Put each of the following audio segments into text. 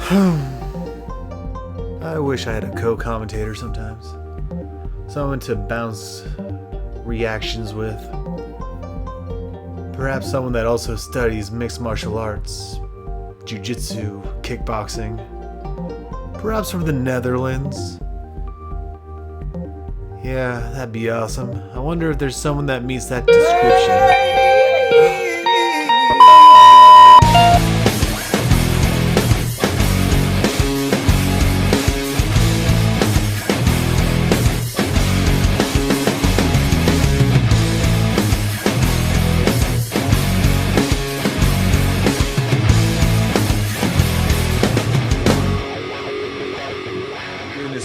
I wish I had a co-commentator sometimes. Someone to bounce reactions with. Perhaps someone that also studies mixed martial arts, jiu-jitsu, kickboxing. Perhaps from the Netherlands. Yeah, that'd be awesome. I wonder if there's someone that meets that description.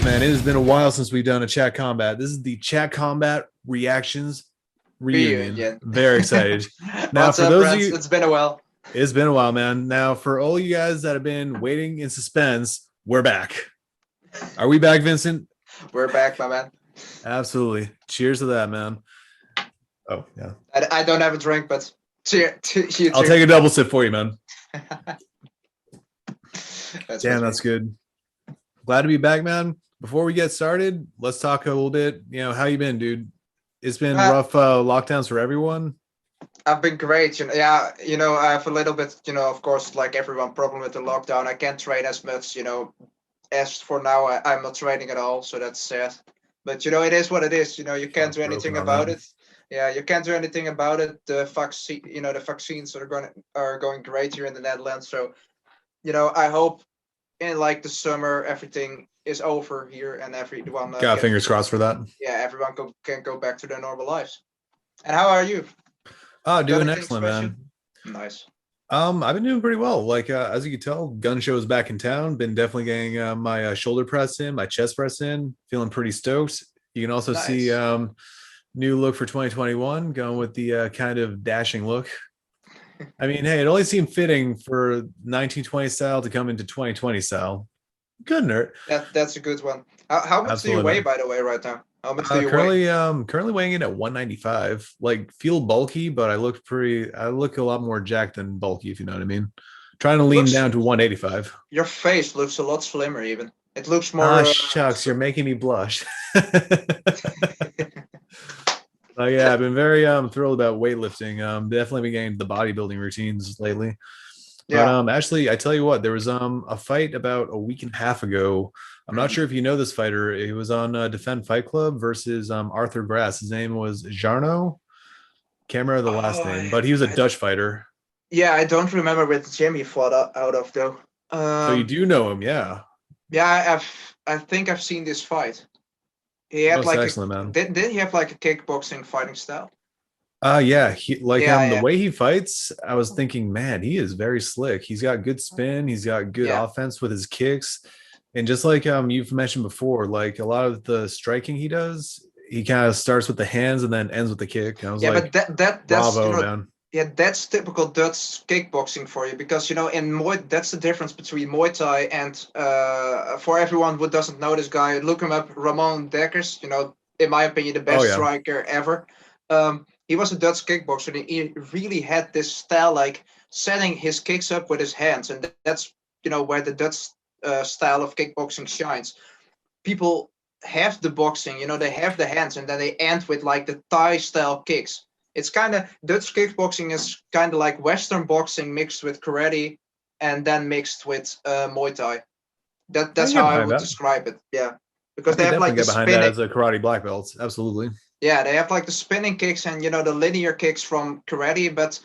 Man, it has been a while since we've done a chatCOMBAT. This is the chatCOMBAT Reactions Reunion. Yeah. Very excited. Now, What's for up, those friends? of you, It's been a while. it's been a while, man. Now, for all you guys that have been waiting in suspense, we're back. Are we back, Vincent? We're back, my man. Absolutely. Cheers to that, man. Oh, yeah. I don't have a drink, but cheers. I'll take a double sip for you, man. Damn, that's good. Glad to be back, man. Before we get started, let's talk a little bit. How you been, dude? It's been rough lockdowns for everyone. I've been great. I have a little bit, of course, like everyone, problem with the lockdown. I can't train as much, as for now, I'm not training at all, so that's sad. But, it is what it is. You can't do anything about it. Yeah, you can't do anything about it. The vaccine, the vaccines are going great here in the Netherlands. So, I hope in like the summer, everything is over here and everyone got fingers crossed for that. Yeah, everyone can go back to their normal lives. And how are you? Doing excellent, man. Nice. I've been doing pretty well. Like as you can tell, gun show is back in town. Been definitely getting my shoulder press in, my chest press in. Feeling pretty stoked. You can also see new look for 2021, going with the kind of dashing look. I mean, hey, it only seemed fitting for 1920 style to come into 2020 style. Good nerd. That's a good one. How much do you weigh, by the way, right now? How much do you weigh? Currently weighing in at 195. Like, feel bulky, but I look a lot more jacked than bulky, if you know what I mean. Trying to lean down to 185. Your face looks a lot slimmer, even. It looks more. Ah, shucks, you're making me blush. Yeah, I've been very thrilled about weightlifting. Definitely been getting the bodybuilding routines lately. Yeah. But actually, I tell you what, there was a fight about a week and a half ago. I'm not sure if you know this fighter. He was on Defend Fight Club versus Arthur Grass. His name was Jarno. Can't remember the last name, but he was a Dutch fighter. Yeah, I don't remember which gym he fought out of though. So you do know him, yeah? Yeah, I think I've seen this fight. He had excellent, man. Didn't he have like a kickboxing fighting style? Yeah, the way he fights, I was thinking, man, he is very slick. He's got good spin, he's got good offense with his kicks. And just like you've mentioned before, like a lot of the striking he does, he kind of starts with the hands and then ends with the kick. And I was like, but that's bravo, man. Yeah, that's typical Dutch kickboxing for you, because in Muay, that's the difference between Muay Thai and for everyone who doesn't know this guy, look him up, Ramon Dekkers. In my opinion, the best striker ever. He was a Dutch kickboxer, and he really had this style, like setting his kicks up with his hands, and that's where the Dutch style of kickboxing shines. People have the boxing, they have the hands, and then they end with like the Thai style kicks. It's kind of, Dutch kickboxing is kind of like Western boxing mixed with karate and then mixed with Muay Thai. That's how I would describe it. Yeah, because they have like the spinning. That as a karate black belts, absolutely. Yeah, they have like the spinning kicks and the linear kicks from karate, but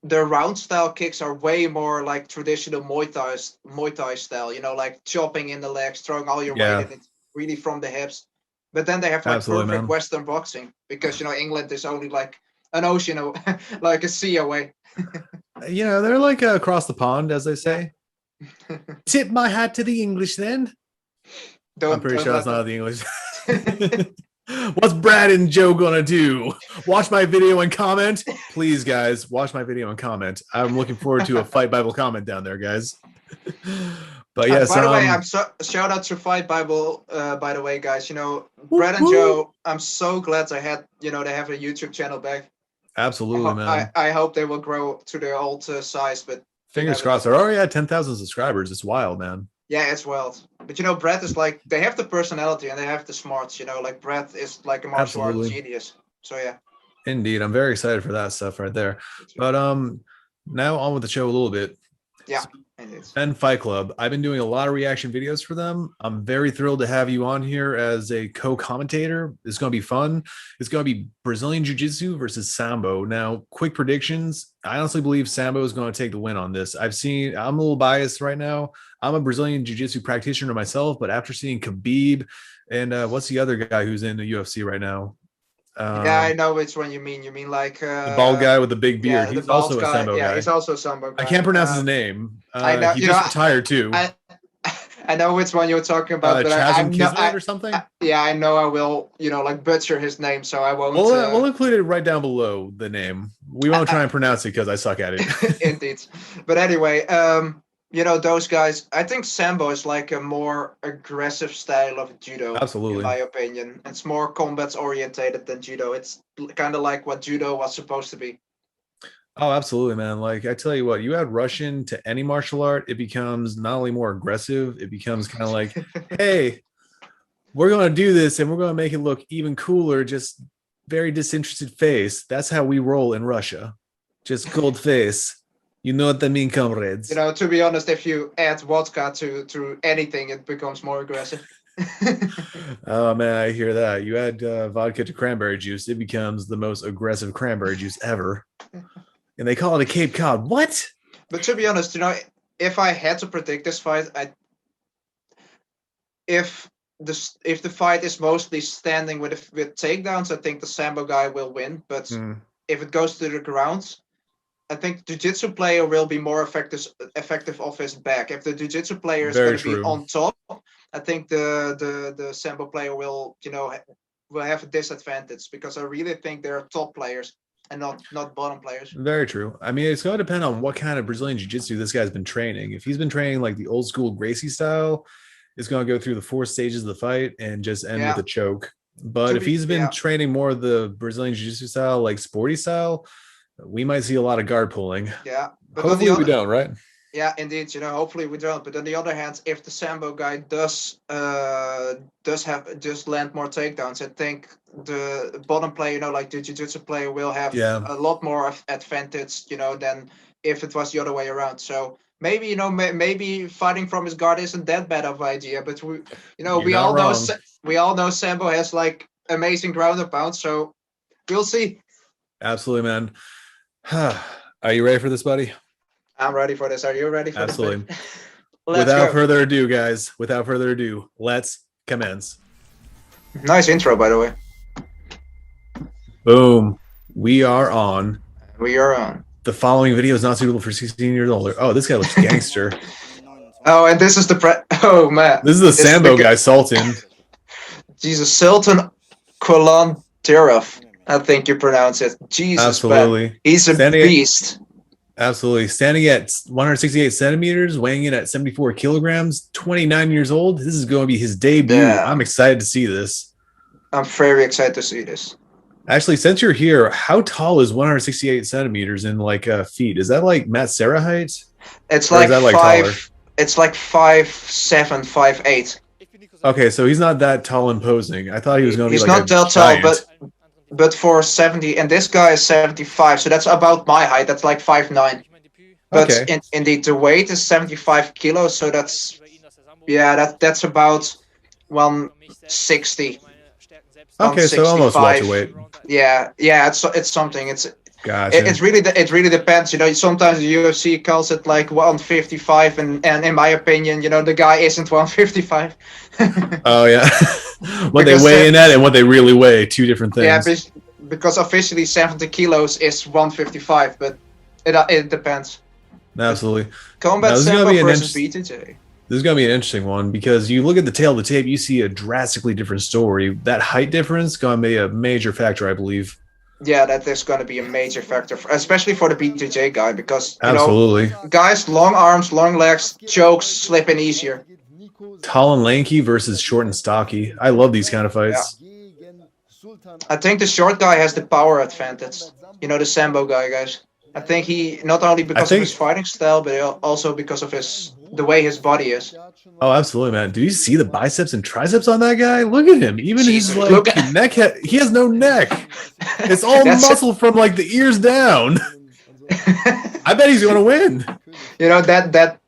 the round style kicks are way more like traditional Muay Thai style. Like chopping in the legs, throwing all your weight in it, really from the hips. But then they have like perfect Western boxing, because England is only like an ocean, like a sea away. They're like across the pond, as they say. Tip my hat to the English, then. I'm pretty sure that's not the English. What's Brad and Joe gonna do? Watch my video and comment, please, guys. Watch my video and comment. I'm looking forward to a Fight Bible comment down there, guys. But yes, by the way, shout out to Fight Bible. By the way, guys, Brad and Joe, I'm so glad they have a YouTube channel back. Absolutely, man. I hope they will grow to their old size, but Fingers crossed. They're already at 10,000 subscribers. It's wild, man. Yeah, it's wild. But you know, Brett is like, they have the personality and they have the smarts. You know, like Brett is like a martial arts genius. So yeah. Indeed, I'm very excited for that stuff right there. But now on with the show a little bit. Yeah. And Fight Club. I've been doing a lot of reaction videos for them. I'm very thrilled to have you on here as a co-commentator. It's going to be fun. It's going to be Brazilian Jiu-Jitsu versus Sambo. Now, quick predictions. I honestly believe Sambo is going to take the win on this. I'm a little biased right now. I'm a Brazilian Jiu-Jitsu practitioner myself, but after seeing Khabib and what's the other guy who's in the UFC right now? Yeah, I know which one you mean. You mean like the bald guy with the big beard. Yeah, he's also a Sambo guy. Yeah, he's also a Sambo guy. I can't pronounce his name. I know. He just retired too. I know which one you're talking about, but or something. I know I will, like butcher his name, so I won't. We'll include it right down below the name. We won't try and pronounce it because I suck at it. Indeed, but anyway, those guys. I think Sambo is like a more aggressive style of judo. Absolutely, in my opinion, it's more combat orientated than judo. It's kind of like what judo was supposed to be. Oh, absolutely, man. Like I tell you what, you add Russian to any martial art, it becomes not only more aggressive, it becomes kind of like, hey, we're going to do this and we're going to make it look even cooler, just very disinterested face. That's how we roll in Russia. Just cold face. You know what I mean, comrades. To be honest, if you add vodka to anything, it becomes more aggressive. Oh, man, I hear that. You add vodka to cranberry juice, it becomes the most aggressive cranberry juice ever. And they call it a Cape Cod. What? But to be honest, if I had to predict this fight, if the fight is mostly standing with takedowns, I think the Sambo guy will win. But if it goes to the ground, I think the Jiu-Jitsu player will be more effective off his back. If the Jiu-Jitsu player is going to be on top, I think the Sambo player will have a disadvantage, because I really think they're top players and not bottom players. Very true. I mean, it's going to depend on what kind of Brazilian Jiu-Jitsu this guy's been training. If he's been training like the old school Gracie style, it's going to go through the 4 stages of the fight and just end with a choke. But if he's been training more of the Brazilian Jiu-Jitsu style, like sporty style, we might see a lot of guard pulling. Yeah. But hopefully we don't, right? Yeah, indeed. Hopefully we don't. But on the other hand, if the Sambo guy does land more takedowns, I think the bottom player, like the Jiu-Jitsu player, will have a lot more advantage, than if it was the other way around. So maybe, maybe fighting from his guard isn't that bad of an idea. But we all know Sambo has like amazing ground and pound. So we'll see. Absolutely, man. Are you ready for this, buddy? I'm ready for this. Are you ready for this? Absolutely. Without further ado, guys, let's commence. Nice intro, by the way. Boom. We are on. The following video is not suitable for 16 years older. Oh, this guy looks gangster. Oh, and this is oh, man. This is the Sambo guy, Sultan. Jesus, Sultan Kulantirov. I think you pronounce it. Jesus, absolutely. Man. He's a beast. Absolutely. Standing at 168 centimeters, weighing in at 74 kilograms, 29 years old. This is going to be his debut. Yeah. I'm excited to see this. I'm very excited to see this. Actually, since you're here, how tall is 168 centimeters in like feet? Is that like Matt Serra height? It's like, it's like 5'7", 5'8". Okay, so he's not that tall and imposing. I thought he was going to be like not that tall, but for 70, and this guy is 75, so that's about my height. That's like 5'9". But indeed, the weight is 75 kilos, so that's about 160. Okay, so almost welterweight. Yeah, it's something. Gotcha. It really depends. Sometimes the UFC calls it like 155, and in my opinion, the guy isn't 155. Oh yeah, what they weigh in at and what they really weigh, 2 different things. Yeah, because officially 70 kilos is 155, but it depends. Absolutely. Combat Sambo versus BJJ. This is going to be an interesting one, because you look at the tail of the tape, you see a drastically different story. That height difference is going to be a major factor, I believe. Yeah, that is going to be a major factor, especially for the BJJ guy, because guys, long arms, long legs, chokes, slip in easier. Tall and lanky versus short and stocky. I love these kind of fights. Yeah. I think the short guy has the power advantage. The Sambo guy, guys. I think he not only because of his fighting style, but also because of the way his body is. Oh, absolutely, man. Do you see the biceps and triceps on that guy? Look at him. Even Jesus, his like neck, he has no neck. It's all muscle from like the ears down. I bet he's gonna win. You know that.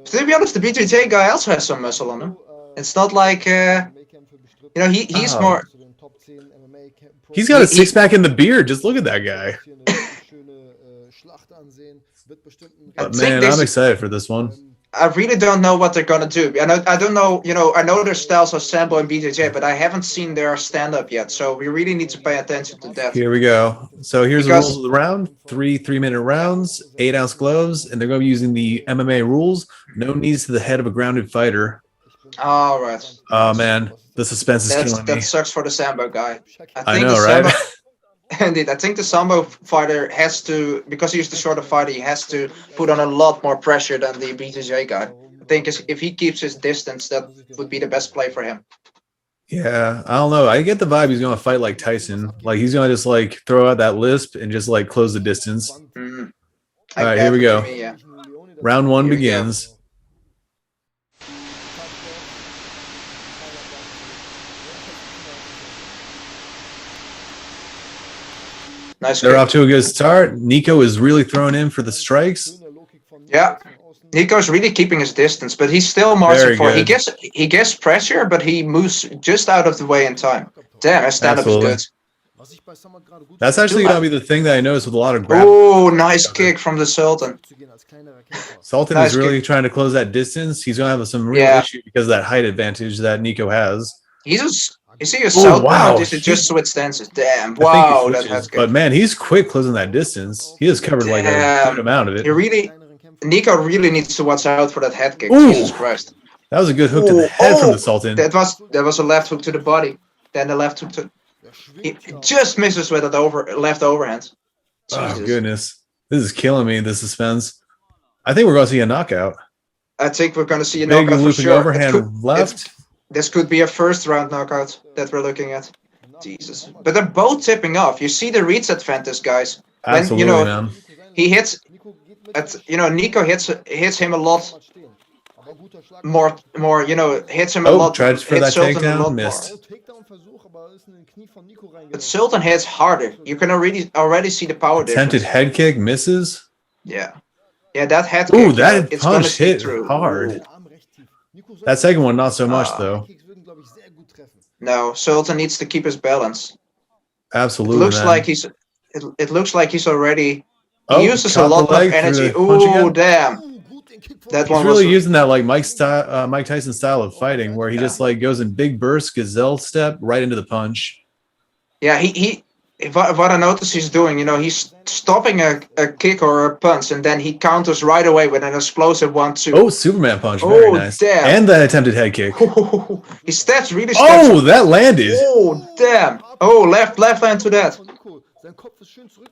To be honest, the BJJ guy also has some muscle on him. It's not like he's more. He's got a six-pack in the beard. Just look at that guy. But man, I'm excited for this one. I really don't know what they're gonna do. I don't know. I know their styles are Sambo and BJJ, but I haven't seen their stand-up yet. So we really need to pay attention to that. Here we go. So here's the rules of the round: 3-minute rounds, 8-ounce gloves, and they're going to be using the MMA rules. No knees to the head of a grounded fighter. All right. Oh man, the suspense is killing me. That sucks for the Sambo guy. I know, right? Indeed, I think the Sambo fighter has to, because he's the shorter fighter, he has to put on a lot more pressure than the BJJ guy. I think if he keeps his distance, that would be the best play for him. Yeah, I don't know. I get the vibe he's going to fight like Tyson. Like he's going to just like throw out that lisp and just like close the distance. Mm-hmm. All right, here we go. Round one begins. Nice. They're off to a good start. Nico is really throwing in for the strikes. Yeah, Nico's really keeping his distance, but he's still marching for. He gets pressure, but he moves just out of the way in time. Damn, his stand-up is good. That's actually going to be the thing that I noticed with a lot of grab. Oh, nice kick from the Sultan. Sultan is really trying to close that distance. He's going to have some real issue because of that height advantage that Nico has. You see a southbound, just switch stances. Damn, wow, that head kick. But man, he's quick closing that distance. He has covered like a good amount of it. Nico really needs to watch out for that head kick. Ooh. Jesus Christ. That was a good hook to the head from the Sultan. That was a left hook to the body. Then the left hook to... He just misses with that left overhand. Jesus. Oh, goodness. This is killing me, the suspense. I think we're going to see a knockout. I think we're going to see a knockout for sure. Overhand left. This could be a first round knockout that we're looking at. Jesus. But they're both tipping off. You see the reach advantage, guys. Absolutely, man. He hits... Nico hits him a lot more, hits him a lot. Tried for that takedown, missed. But Sultan hits harder. You can already see the power difference. Attempted head kick, misses. Yeah, that head kick. Ooh, that punch hit hard. That second one, not so much, though. No, Sultan needs to keep his balance. Absolutely, It looks like he's already... He uses a lot of energy. Ooh, damn. That one was really using that like Mike Tyson style of fighting, where he just like goes in big bursts, gazelle step right into the punch. Yeah, what I notice he's doing, he's stopping a kick or a punch, and then he counters right away with an explosive 1-2. Oh, Superman punch, very nice. Damn. And that attempted head kick. He steps really. Oh, that landed. Oh, damn. Oh, left hand to that.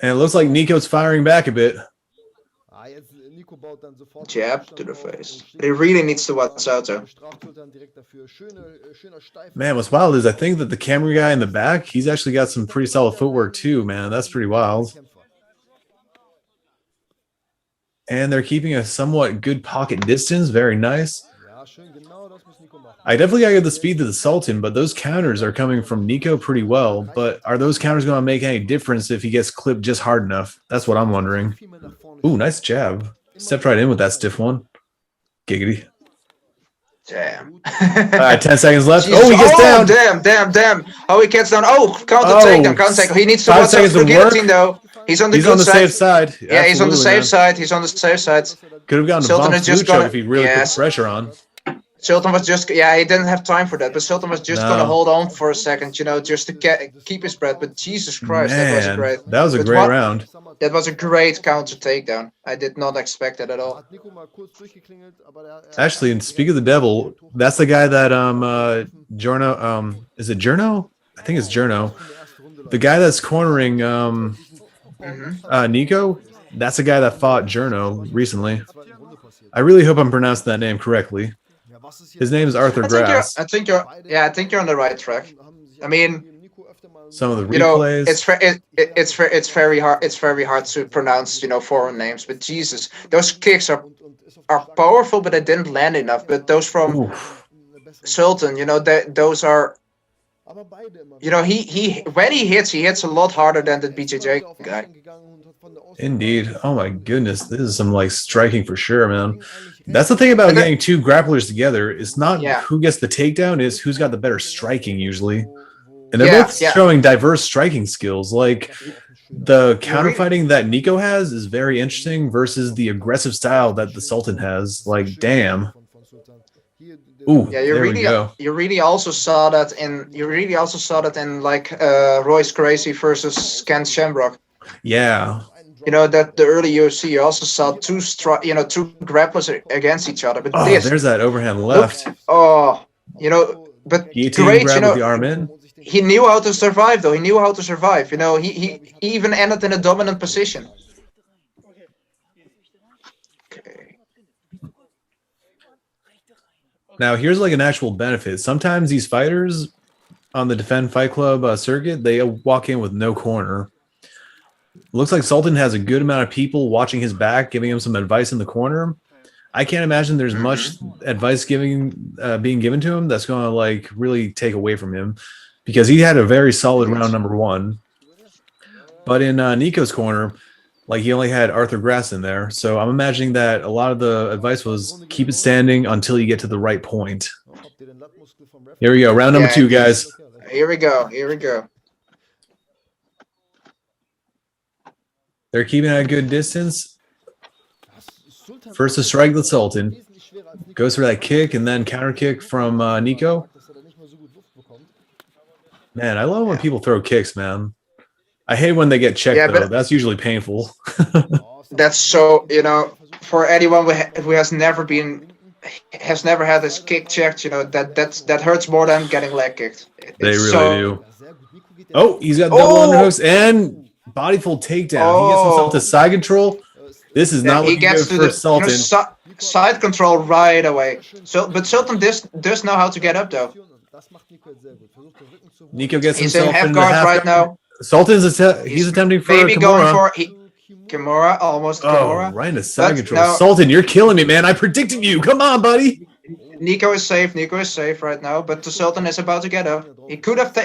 And it looks like Nico's firing back a bit. Jab to the face. But he really needs to watch out, though. Man, what's wild is I think that the camera guy in the back, he's actually got some pretty solid footwork too, man. That's pretty wild. And they're keeping a somewhat good pocket distance. Very nice. I definitely gotta give the speed to the Sultan, but those counters are coming from Nico pretty well. But are those counters going to make any difference if he gets clipped just hard enough? That's what I'm wondering. Ooh, nice jab. Stepped right in with that stiff one. Giggity. Damn. All right, 10 seconds left. Jesus. Oh, he gets down. Damn. Oh, he gets down. Oh, counter takedown. He needs to watch out for the guillotine, though. He's on the safe side. Yeah, he's on the safe side. He's on the safe side. Could have gotten a bump blue choke if he really put pressure on. Sultan was just, he didn't have time for that, but Sultan was just going to hold on for a second, just to keep his breath. But Jesus Christ, that was a great round. That was a great counter takedown. I did not expect that at all. Actually, and speak of the devil, that's the guy that Jorno, is it Jorno? I think it's Jorno. The guy that's cornering Nico, that's the guy that fought Jorno recently. I really hope I'm pronouncing that name correctly. His name is Arthur Grass. I think you're on the right track. I mean, some of the You know, replays. it's very hard. It's very hard to pronounce, you know, foreign names. But Jesus, those kicks are powerful, but they didn't land enough. But those from Oof. Sultan, you know, those are, you know, he when he hits a lot harder than the BJJ guy. Indeed. Oh my goodness. This is some like striking for sure, man. That's the thing about getting two grapplers together. It's not who gets the takedown, it's who's got the better striking usually. And they're both showing diverse striking skills. Like the counterfighting that Nico has is very interesting versus the aggressive style that the Sultan has. Like, damn. Ooh, yeah, you really also saw that in like Royce Gracie versus Ken Shamrock. Yeah. You know that the early UFC you also saw two grapplers against each other. But there's that overhand left. You know, but great, grab with the arm in. He knew how to survive, though. He knew how to survive. You know, he even ended in a dominant position. Okay. Now, here's like an actual benefit. Sometimes these fighters on the Defend Fight Club circuit, they walk in with no corner. Looks like Sultan has a good amount of people watching his back, giving him some advice in the corner. I can't imagine there's much advice being given to him that's going to like really take away from him, because he had a very solid round number one. But in Nico's corner, like he only had Arthur Grass in there. So I'm imagining that a lot of the advice was keep it standing until you get to the right point. Here we go. Round number two, guys. Here we go. They're keeping at a good distance. First to strike the Sultan. Goes for that kick and then counter kick from Nico. Man, I love when people throw kicks, man. I hate when they get checked, though. That's usually painful. That's so, you know, for anyone who has never had his kick checked, you know, that hurts more than getting leg kicked. They really do. Oh, he's got double underhooks and body full takedown. He gets himself to side control. This is not looking good for Sultan. Side control right away. But Sultan does know how to get up, though. Nico gets he's himself in half guard right now. Sultan's he's attempting for maybe Kimura. Going for Kimura, almost Kimura. Right into side control. No. Sultan, you're killing me, man. I predicted you. Come on, buddy. Nico is safe right now, but the Sultan is about to get up. He could have.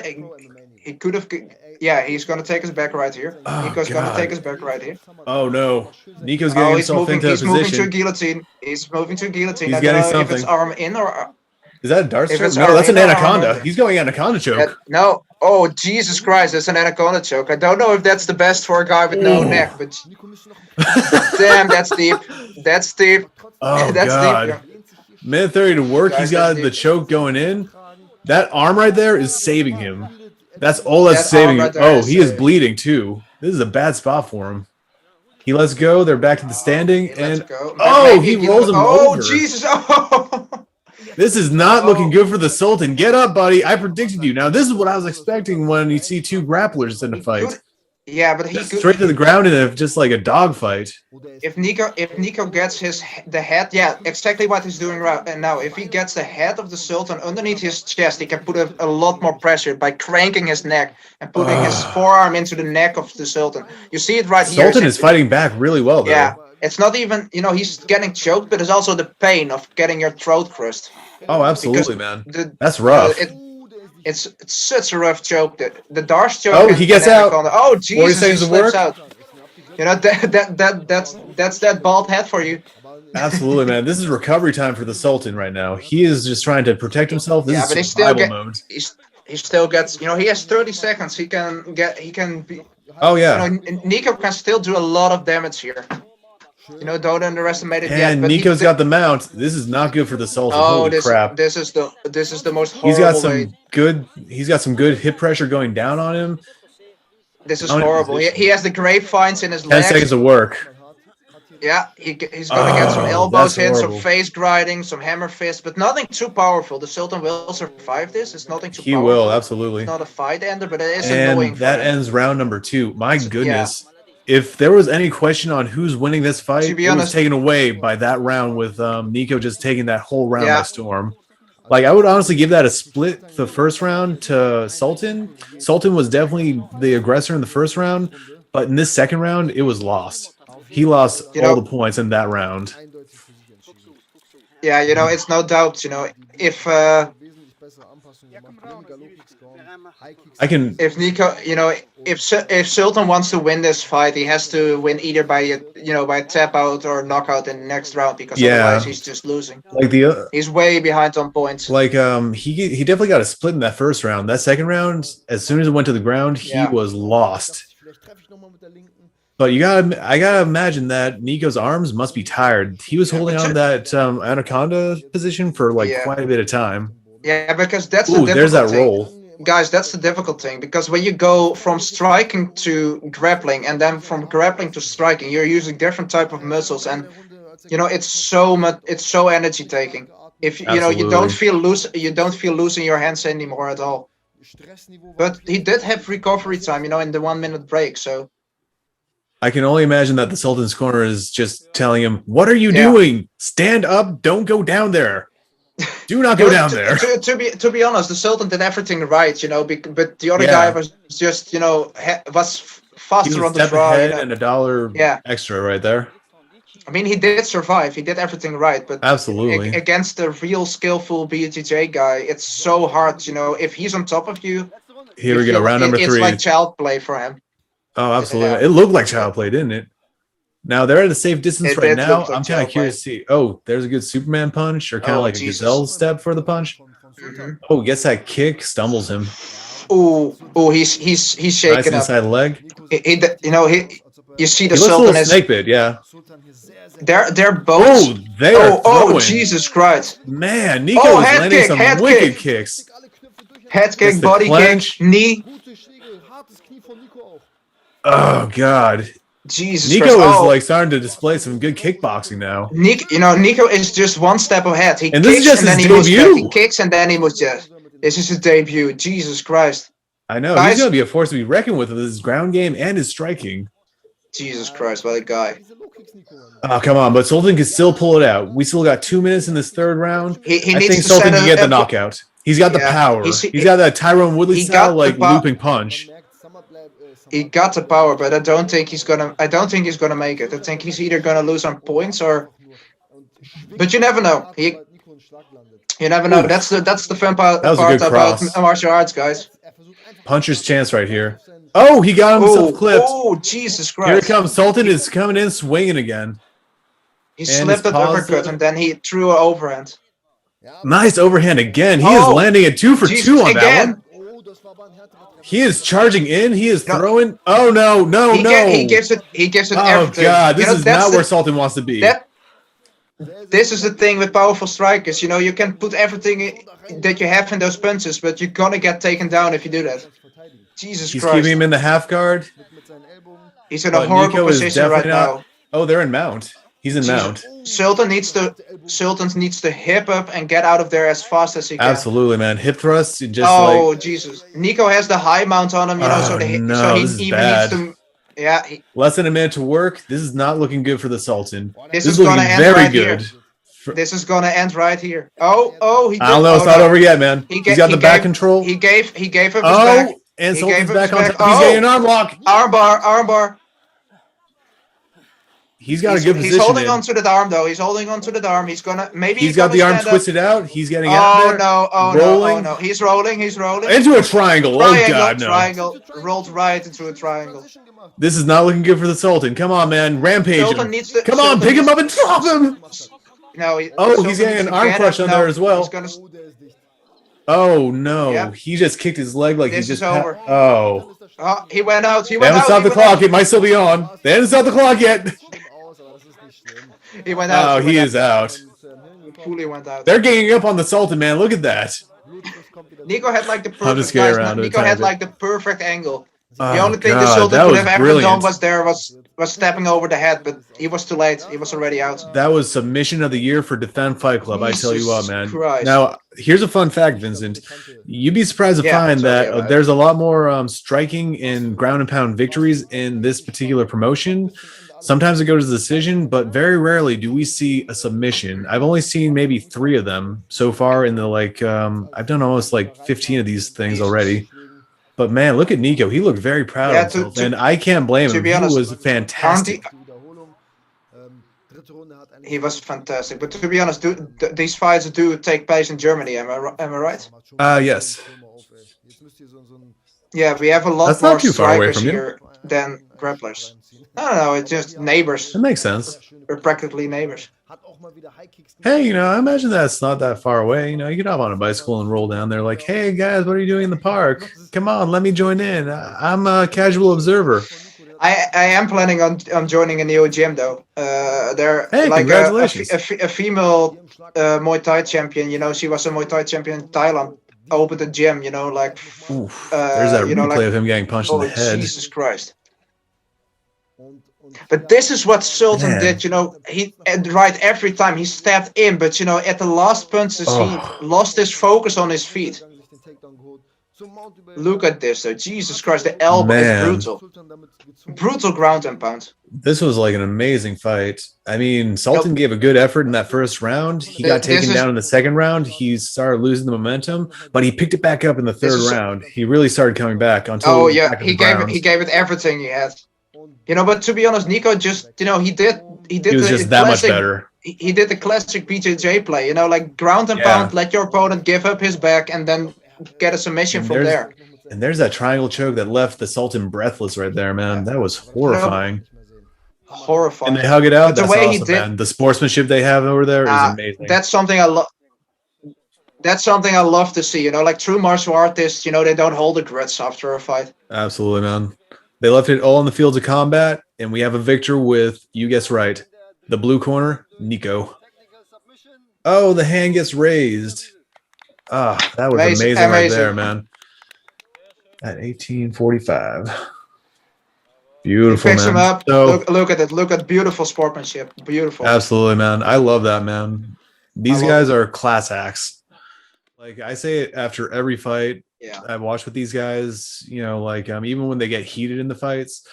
Yeah, he's going to take his back right here. Nico's going to take his back right here. Oh, no. Nico's getting himself into a position. He's moving to a guillotine. He's moving to a guillotine. He's getting something. If it's arm in or... Is that a dart stroke? No, that's an anaconda. He's going anaconda choke. No. Oh, Jesus Christ. That's an anaconda choke. I don't know if that's the best for a guy with no neck, but... Damn, that's deep. That's deep. Oh, that's God. Deep. Minute 30 to work. He's got the choke going in. That arm right there is saving him. That's all that's saving him. Oh, he is bleeding too. This is a bad spot for him. He lets go. They're back to the standing. And he rolls him over. Oh, Jesus. Oh. This is not looking good for the Sultan. Get up, buddy. I predicted you. Now, this is what I was expecting when you see two grapplers in a fight. Yeah, but he straight to the ground in just like a dogfight. If Nico gets the head, yeah, exactly what he's doing right now. If he gets the head of the Sultan underneath his chest, he can put a lot more pressure by cranking his neck and putting his forearm into the neck of the Sultan. You see it right here. Sultan is fighting back really well, though. Yeah, it's not even, you know, he's getting choked, but it's also the pain of getting your throat crushed. Oh, absolutely, man. That's rough. It's such a rough choke. The Darce choke. Oh, he gets out. Oh, Jesus, he slips out. You know, that's that bald head for you. Absolutely, man. This is recovery time for the Sultan right now. He is just trying to protect himself. This is survival mode. He still gets, you know, he has 30 seconds. He can be. Oh, yeah. You know, Nico can still do a lot of damage here. You know, don't underestimate it. And Nico's got the mount. This is not good for the Sultan. Holy crap! This is the most horrible. He's got some good hip pressure going down on him. This is horrible. He has the grapevines in his legs. 10 seconds of work. Yeah, he's gonna get some elbows in, some face grinding, some hammer fists, but nothing too powerful. The Sultan will survive this. It's nothing too powerful. He will, absolutely. It's not a fight ender, but it is annoying. And that ends round number 2. My goodness. Yeah. If there was any question on who's winning this fight, it was taken away by that round with Nico just taking that whole round by storm. Like, I would honestly give that a split the first round to Sultan. Sultan was definitely the aggressor in the first round, but in this second round, it was lost. He lost all the points in that round. Yeah, it's no doubt, if if Nico, if Sultan wants to win this fight, he has to win either by by tap out or knockout in the next round, because otherwise he's just losing. Like he's way behind on points. Like he definitely got a split in that first round. That second round, as soon as it went to the ground, he was lost. But I gotta imagine that Nico's arms must be tired. He was holding on to that anaconda position for like quite a bit of time. Yeah, because that's the there's that thing. roll. Guys, that's the difficult thing, because when you go from striking to grappling and then from grappling to striking, you're using different type of muscles, and it's so energy taking. If you don't feel loose in your hands anymore at all. But he did have recovery time, in the 1 minute break, so I can only imagine that the Sultan's corner is just telling him, "What are you doing? Stand up! Don't go down there. Do not go down there." To be honest, the Sultan did everything right, but the other guy was just, was faster on the draw. And $1 extra right there. I mean, he did survive. He did everything right, but absolutely against the real skillful BJJ guy, it's so hard. If he's on top of you, here we go, round number 3. It's like child play for him. Oh, absolutely! Yeah. It looked like child play, didn't it? Now they're at a safe distance right now. Like I'm kind of curious to see. Oh, there's a good Superman punch, or kind of like a gazelle step for the punch. Mm-hmm. Oh, gets that kick, stumbles him. Oh, he's shaking nice inside up. Leg. You see the Sultan is snake bit, yeah. They're both. Oh, Jesus Christ! Man, Nico is landing some wicked kicks. Head kick, body kick, knee. Oh God, Jesus! Nico is like starting to display some good kickboxing now. Nico is just one step ahead. He this is just his debut. He kicks and then he moves. This is his debut. Jesus Christ! I know, guys, he's gonna be a force to be reckoned with his ground game and his striking. Jesus Christ, what a guy! Oh come on, but Sultan can still pull it out. We still got 2 minutes in this third round. I think Sultan can get the knockout. He's got the power. He's got that Tyrone Woodley style like looping punch. He got the power, but I don't think he's gonna make it. I think he's either gonna lose on points or. But you never know. You never know. That's the fun part about martial arts, guys. Puncher's chance right here. Oh, he got himself clipped. Oh, Jesus Christ! Here it comes. Sultan is coming in swinging again. He slipped that uppercut and then he threw an overhand. Nice overhand again. He is landing a 2 for 2 on that one. He is charging in. He is throwing. Oh no! He gives it. Oh God! This is not where Sultan wants to be. This is the thing with powerful strikers. You can put everything that you have in those punches, but you're gonna get taken down if you do that. Jesus Christ! He's keeping him in the half guard. He's in a horrible position right now. Oh, they're in mount. He's in mount. Sultan needs to hip up and get out of there as fast as he can. Absolutely, man. Hip thrust. Just Jesus! Nico has the high mount on him, so he even needs to. Yeah. Less than a minute to work. This is not looking good for the Sultan. This is looking very good. This is gonna end right here. Oh, he did. I don't know. It's not over yet, man. He's got the back control. He gave him his back. And Sultan's back on top. He's getting an arm lock. Armbar. He's got a good position. He's holding on to the arm, though. He's holding on to the arm. He's gonna He's got the arm twisted out. He's getting out there. No. He's rolling. Into a triangle. Oh God, no. Triangle. Rolled right into a triangle. This is not looking good for the Sultan. Come on, man. Rampage him. Come on, pick him up and drop him. No. He's getting an arm crush on there as well. Oh no! Yep. He just kicked his leg like this he just. Over. Oh. He went out. They haven't stopped the clock. It might still be on. They haven't stopped the clock yet. He went out. Oh, he is out. Fully went out. They're ganging up on the Sultan, man. Look at that. Nico had like the perfect. I'm just kidding around. Nico had like the perfect angle. The only thing the Sultan could have ever done was stepping over the head, but he was too late. He was already out. That was submission of the year for Defend Fight Club. I tell you what, man. Christ. Now, here's a fun fact, Vincent. You'd be surprised to find that there's a lot more striking and ground and pound victories in this particular promotion Sometimes it goes to decision, but very rarely do we see a submission. I've only seen maybe 3 of them so far in the like I've done almost like 15 of these things Jesus. already. But man, look at Nico. He looked very proud of Yeah, himself, and I can't blame to him. be He honest, was aren't fantastic. he was fantastic. But to be honest, these fights do take place in Germany. Am I right? Yes. Yeah, we have a lot That's not more too far away strikers from you. here than grapplers. No, it's just neighbors. That makes sense. We're practically neighbors. Hey, I imagine that's not that far away. You get hop on a bicycle and roll down there like, hey, guys, what are you doing in the park? Come on, let me join in. I'm a casual observer. I am planning on joining a new gym though. They're Hey, like congratulations. a female Muay Thai champion. She was a Muay Thai champion in Thailand. Opened a gym. Like Oof, there's that replay like, of him getting punched in the head. Jesus Christ. But this is what Sultan did, he right every time he stepped in, but at the last punches he lost his focus on his feet. Look at this though, Jesus Christ, the elbow is brutal. Brutal ground and pound. This was like an amazing fight. I mean, Sultan gave a good effort in that first round. He got taken down in the second round. He started losing the momentum, but he picked it back up in the third round. He really started coming back until he gave it everything he had. But to be honest, Nico just he was just that much better. He did the classic BJJ play, like ground and pound, let your opponent give up his back and then get a submission from there. And there's that triangle choke that left the Sultan breathless right there, man. That was horrifying. Horrifying. And they hug it out. That's awesome, man. The sportsmanship they have over there is amazing. That's something I love. That's something I love to see. Like true martial artists, they don't hold the grudge after a fight. Absolutely, man. They left it all in the fields of combat, and we have a victor with, you guessed right, the blue corner, Nico. Oh, the hand gets raised. Ah, that was amazing right there, man. At 18:45. Beautiful, man. Picks him up. So, look at it. Look at beautiful sportsmanship. Beautiful. Absolutely, man. I love that, man. These guys are class acts. Like I say it after every fight. Yeah. I've watched with these guys, even when they get heated in the fights,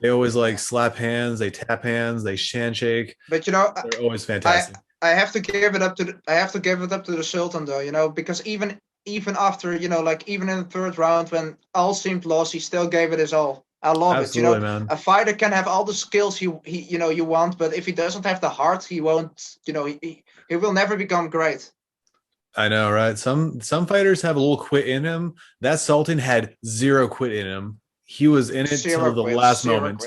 they always slap hands, they tap hands, they handshake. But they're always fantastic. I have to give it up to the Sultan though, because even after, even in the third round when all seemed lost, he still gave it his all. I love Absolutely, it. Man. A fighter can have all the skills you want, but if he doesn't have the heart, he won't. He will never become great. I know, right? Some fighters have a little quit in him. That Sultan had zero quit in him. He was in it till the last moment.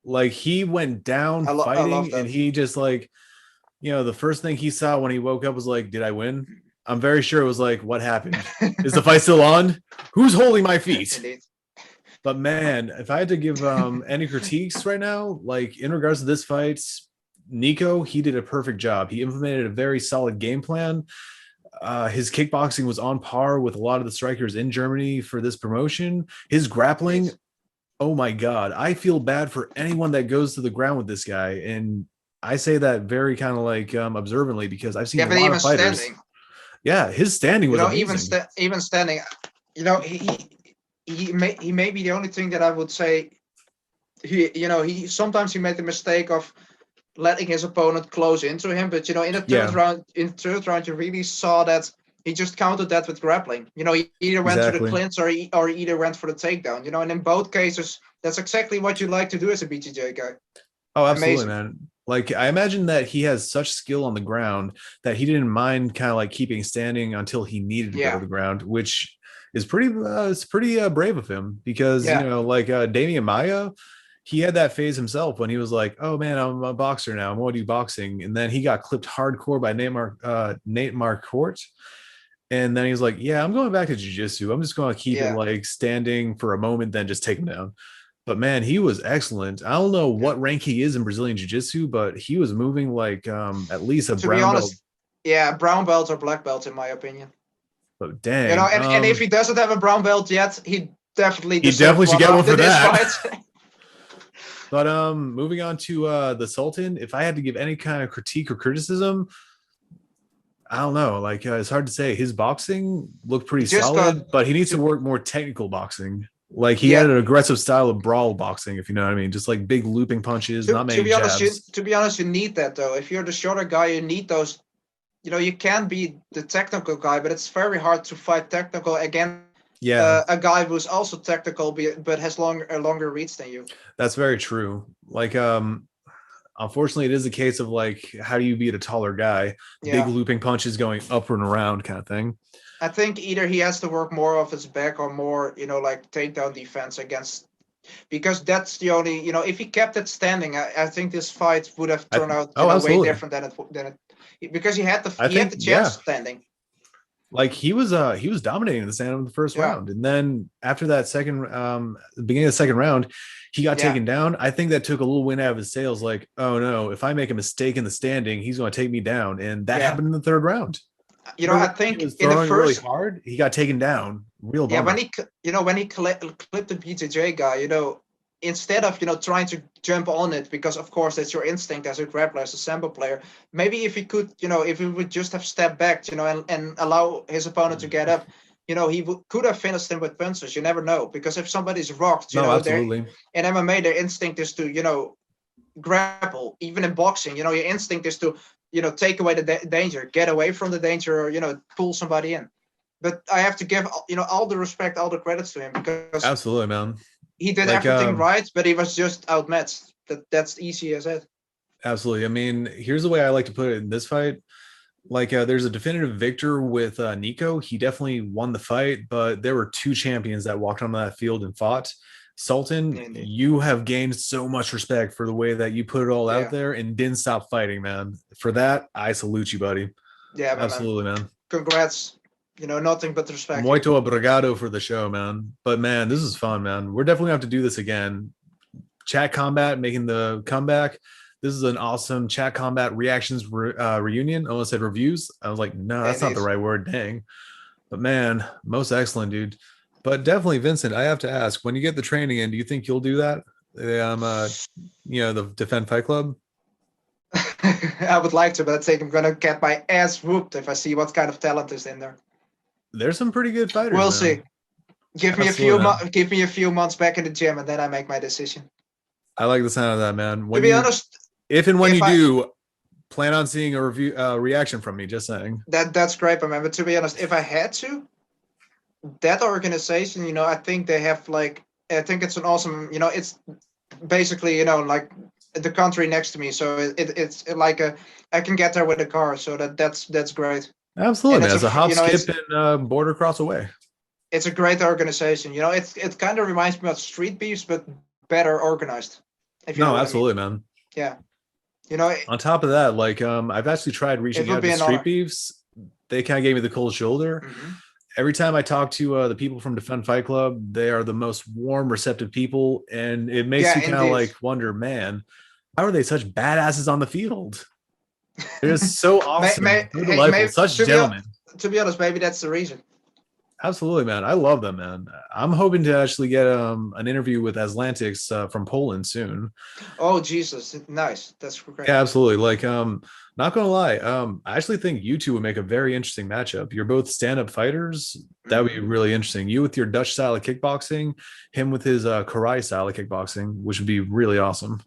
Like he went down fighting, and he just the first thing he saw when he woke up was like, "Did I win?" I'm very sure it was like, "What happened? Is the fight still on? Who's holding my feet?" Indeed. But man, if I had to give any critiques right now, like in regards to this fight, Nico, he did a perfect job. He implemented a very solid game plan. His kickboxing was on par with a lot of the strikers in Germany for this promotion. His grappling, oh my God, I feel bad for anyone that goes to the ground with this guy. And I say that very kind of observantly because I've seen a lot of fighters. Standing. Yeah, his standing was amazing. Even standing, he may be the only thing that I would say. He sometimes he made the mistake of letting his opponent close into him, but in the third round, you really saw that he just countered that with grappling. He either went to the clinch or he either went for the takedown. And in both cases, that's exactly what you like to do as a BJJ guy. Oh, absolutely, man. Like I imagine that he has such skill on the ground that he didn't mind kind of keeping standing until he needed to go to the ground, which is pretty brave of him because Damian Maia, he had that phase himself when he was like, "Oh man, I'm a boxer now. I'm going to do boxing," and then he got clipped hardcore by Nate Marquardt, and then he was like, "Yeah, I'm going back to jiu-jitsu. I'm just going to keep it standing for a moment, then just take him down." But man, he was excellent. I don't know what rank he is in Brazilian jiu-jitsu, but he was moving at least a brown belt. Yeah, brown belt or black belt in my opinion. But dang, and if he doesn't have a brown belt yet, he definitely should get one for that. Fight. But moving on to the Sultan, if I had to give any kind of critique or criticism, I don't know. It's hard to say. His boxing looked pretty solid, but he needs to work more technical boxing. Like he had an aggressive style of brawl boxing, if you know what I mean. Just like big looping punches, not many jabs. To be honest, you need that though. If you're the shorter guy, you need those. You know, you can be the technical guy, but it's very hard to fight technical against a guy who's also technical but has a longer reach than you. That's very true. Like unfortunately, it is a case of like, how do you beat a taller guy? Big looping punches going up and around kind of thing. I think either he has to work more off his back or more, you know, like takedown defense against, because that's the only, you know, if he kept it standing, I think this fight would have turned out way different than it, because he had the chance standing. Like he was dominating the stand in the first round, and then after that the beginning of the second round, he got taken down. I think that took a little wind out of his sails. Like, oh no, if I make a mistake in the standing, he's going to take me down, and that happened in the third round. You know, I think in the first really hard, he got taken down. Real bummer. When he clipped the BJJ guy, you know, instead of, you know, trying to jump on it, because of course that's your instinct as a grappler, as a Sambo player. Maybe if he could, you know, if he would just have stepped back, you know, and allow his opponent to get up, you know, he could have finished him with punches. You never know, because if somebody's rocked, you know, in MMA their instinct is to, you know, grapple. Even in boxing, you know, your instinct is to, you know, take away the danger, get away from the danger, or, you know, pull somebody in. But I have to give, you know, all the respect, all the credits to him, because absolutely, man, he did everything right, but he was just outmatched. That's easy as it. Absolutely. I mean, here's the way I like to put it in this fight. Like there's a definitive victor with Nico. He definitely won the fight, but there were two champions that walked onto that field and fought. Sultan, you have gained so much respect for the way that you put it all out there and didn't stop fighting, man. For that, I salute you, buddy. Yeah, absolutely, man. Congrats. You know, nothing but respect. Muito obrigado for the show, man. But man, this is fun, man. We're definitely gonna have to do this again. chatCOMBAT making the comeback. This is an awesome chatCOMBAT reactions reunion. I almost said reviews. I was like, no, that's not the right word. Dang. But man, most excellent, dude. But definitely, Vincent, I have to ask, when you get the training in, do you think you'll do that? You know, the Defend Fight Club? I would like to, but I think I'm going to get my ass whooped if I see what kind of talent is in there. There's some pretty good fighters. We'll see. Give me a few months back in the gym, and then I make my decision. I like the sound of that, man. To be honest, if and when you do, plan on seeing a reaction from me. Just saying. That's great, man. But to be honest, if I had to, that organization, you know, I think they have I think it's an awesome, you know, it's basically, you know, like the country next to me, so it's like I can get there with a car, so that's great. Absolutely, man. It's a hop, skip, and border cross away. It's a great organization. You know, it kind of reminds me of Street Beefs, but better organized. Absolutely, man. Yeah. You know, on top of that, like I've actually tried reaching out to Street Beefs. They kind of gave me the cold shoulder. Mm-hmm. Every time I talk to the people from Defend Fight Club, they are the most warm, receptive people, and it makes you kind of like wonder, man, how are they such badasses on the field? They're just so awesome, such gentlemen. To be honest, maybe that's the reason. Absolutely, man. I love them, man. I'm hoping to actually get an interview with Atlantics from Poland soon. Oh, Jesus. Nice. That's great. Yeah, absolutely. Like, not gonna lie, I actually think you two would make a very interesting matchup. You're both stand-up fighters. That would be really interesting. You with your Dutch style of kickboxing, him with his Karai style of kickboxing, which would be really awesome.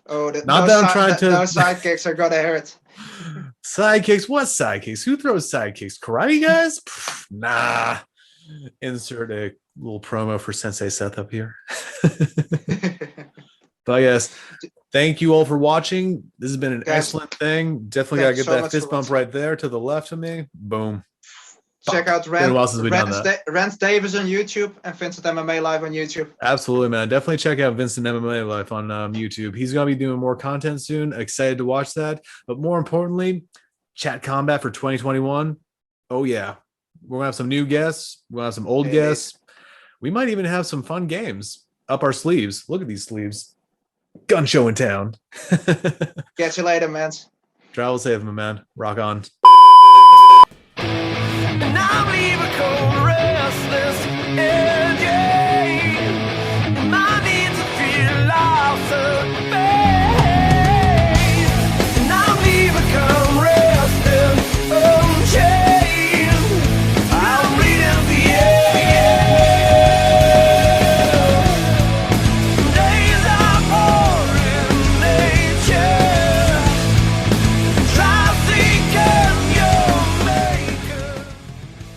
Oh, those sidekicks are gonna hurt. Sidekicks? What sidekicks? Who throws sidekicks? Karate guys? Nah. Insert a little promo for Sensei Seth up here. But yes, thank you all for watching. This has been an excellent thing. Definitely gotta get that fist bump right there to the left of me. Boom. Check out Rance Davis on YouTube and Vincent MMA Live on YouTube. Absolutely, man. Definitely check out Vincent MMA Live on YouTube. He's going to be doing more content soon. Excited to watch that. But more importantly, chatCOMBAT for 2021. Oh, yeah. We're going to have some new guests. We're going to have some old guests. We might even have some fun games up our sleeves. Look at these sleeves. Gun show in town. Catch you later, man. Travel safe, my man. Rock on. And I'm leaving cold, restless. Yeah.